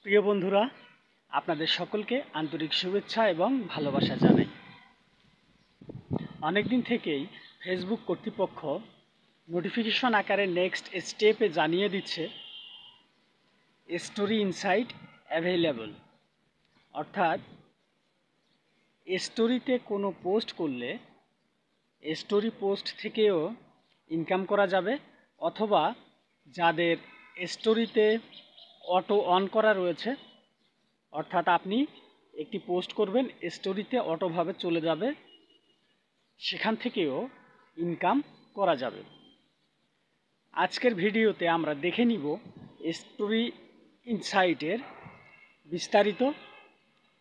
প্রিয় বন্ধুরা, আপনাদের সকলকে আন্তরিক শুভেচ্ছা এবং ভালোবাসা জানাই। অনেকদিন থেকেই ফেসবুক কর্তৃপক্ষ নোটিফিকেশন আকারে নেক্সট স্টেপে জানিয়ে দিচ্ছে স্টোরি ইনসাইট অ্যাভেলেবল। অর্থাৎ স্টোরিতে কোনো পোস্ট করলে স্টোরি পোস্ট থেকেও ইনকাম করা যাবে, অথবা যাদের স্টোরিতে অটো অন করা রয়েছে, অর্থাৎ আপনি একটি পোস্ট করবেন, স্টোরিতে অটোভাবে চলে যাবে, সেখান থেকেও ইনকাম করা যাবে। আজকের ভিডিওতে আমরা দেখে নিব স্টোরি ইনসাইটের বিস্তারিত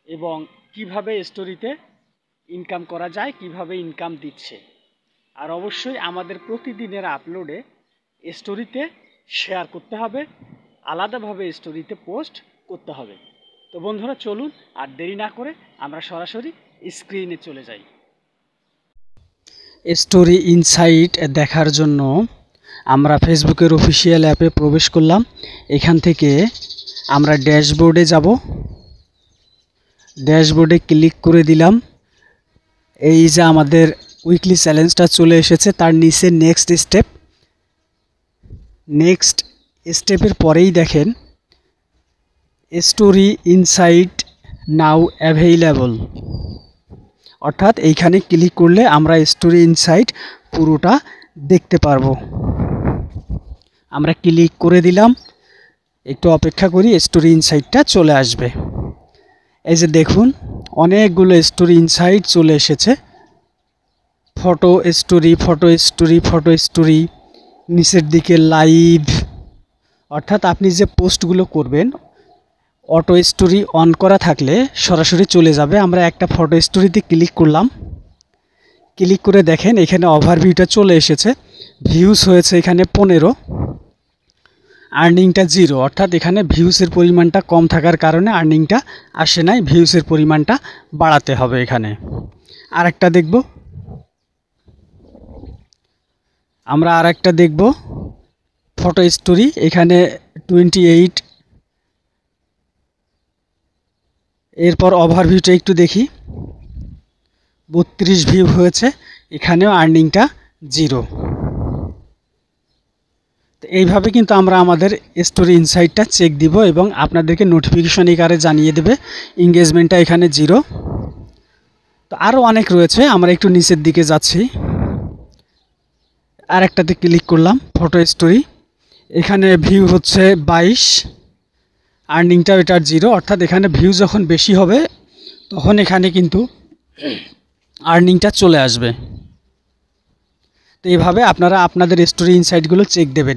এবং কিভাবে স্টোরিতে ইনকাম করা যায়, কিভাবে ইনকাম দিচ্ছে। আর অবশ্যই আমাদের প্রতিদিনের আপলোডে স্টোরিতে শেয়ার করতে হবে, আলাদাভাবে স্টোরিতে পোস্ট করতে হবে। তো বন্ধুরা, চলুন আর দেরি না করে আমরা সরাসরি স্ক্রিনে চলে যাই। স্টোরি ইনসাইট দেখার জন্য আমরা ফেসবুকের অফিসিয়াল অ্যাপে প্রবেশ করলাম। এখান থেকে আমরা ড্যাশবোর্ডে যাব। ড্যাশবোর্ডে ক্লিক করে দিলাম। এই যে আমাদের উইকলি চ্যালেঞ্জটা চলে এসেছে, তার নিচে নেক্সট স্টেপ। নেক্সট স্টেপের পরেই দেখেন স্টোরি ইনসাইট নাও অ্যাভেইলেবল, অর্থাৎ এইখানে ক্লিক করলে আমরা স্টোরি ইনসাইট পুরোটা দেখতে পারবো। আমরা ক্লিক করে দিলাম, একটু অপেক্ষা করি, স্টোরি ইনসাইটটা চলে আসবে। এই যে দেখুন, অনেকগুলো স্টোরি ইনসাইট চলে এসেছে। Photo story, photo story, photo story, নিচের দিকে লাইভ, অর্থাৎ আপনি যে পোস্টগুলো করবেন অটো স্টোরি অন করা থাকলে সরাসরি চলে যাবে। আমরা একটা ফটো স্টোরিতে ক্লিক করলাম। ক্লিক করে দেখেন এখানে ওভারভিউটা চলে এসেছে। ভিউজ হয়েছে এখানে 15, আর্নিংটা 0, অর্থাৎ এখানে ভিউসের পরিমাণটা কম থাকার কারণে আর্নিংটা আসে নাই। ভিউসের পরিমাণটা বাড়াতে হবে এখানে। আরেকটা দেখব, আমরা আরেকটা দেখব ফটো স্টোরি। এখানে 28, এরপর ওভারভিউটা একটু দেখি, 32 ভিউ হয়েছে, এখানেও আর্নিংটা 0। তো এইভাবে কিন্তু আমরা আমাদের স্টোরি ইনসাইটটা চেক দিব এবং আপনাদেরকে নোটিফিকেশন আকারে জানিয়ে দেবে। এঙ্গেজমেন্টটা এখানে 0। তো আরও অনেক রয়েছে, আমরা একটু নিচের দিকে যাচ্ছি। আরেকটাতে ক্লিক করলাম, ফটো স্টোরি। এখানে ভিউ হচ্ছে 22, আর্নিংটা এটার 0, অর্থাৎ এখানে ভিউ যখন বেশি হবে তখন এখানে কিন্তু আর্নিংটা চলে আসবে। তো এইভাবে আপনারা আপনাদের স্টোরি ইনসাইটগুলো চেক দেবেন।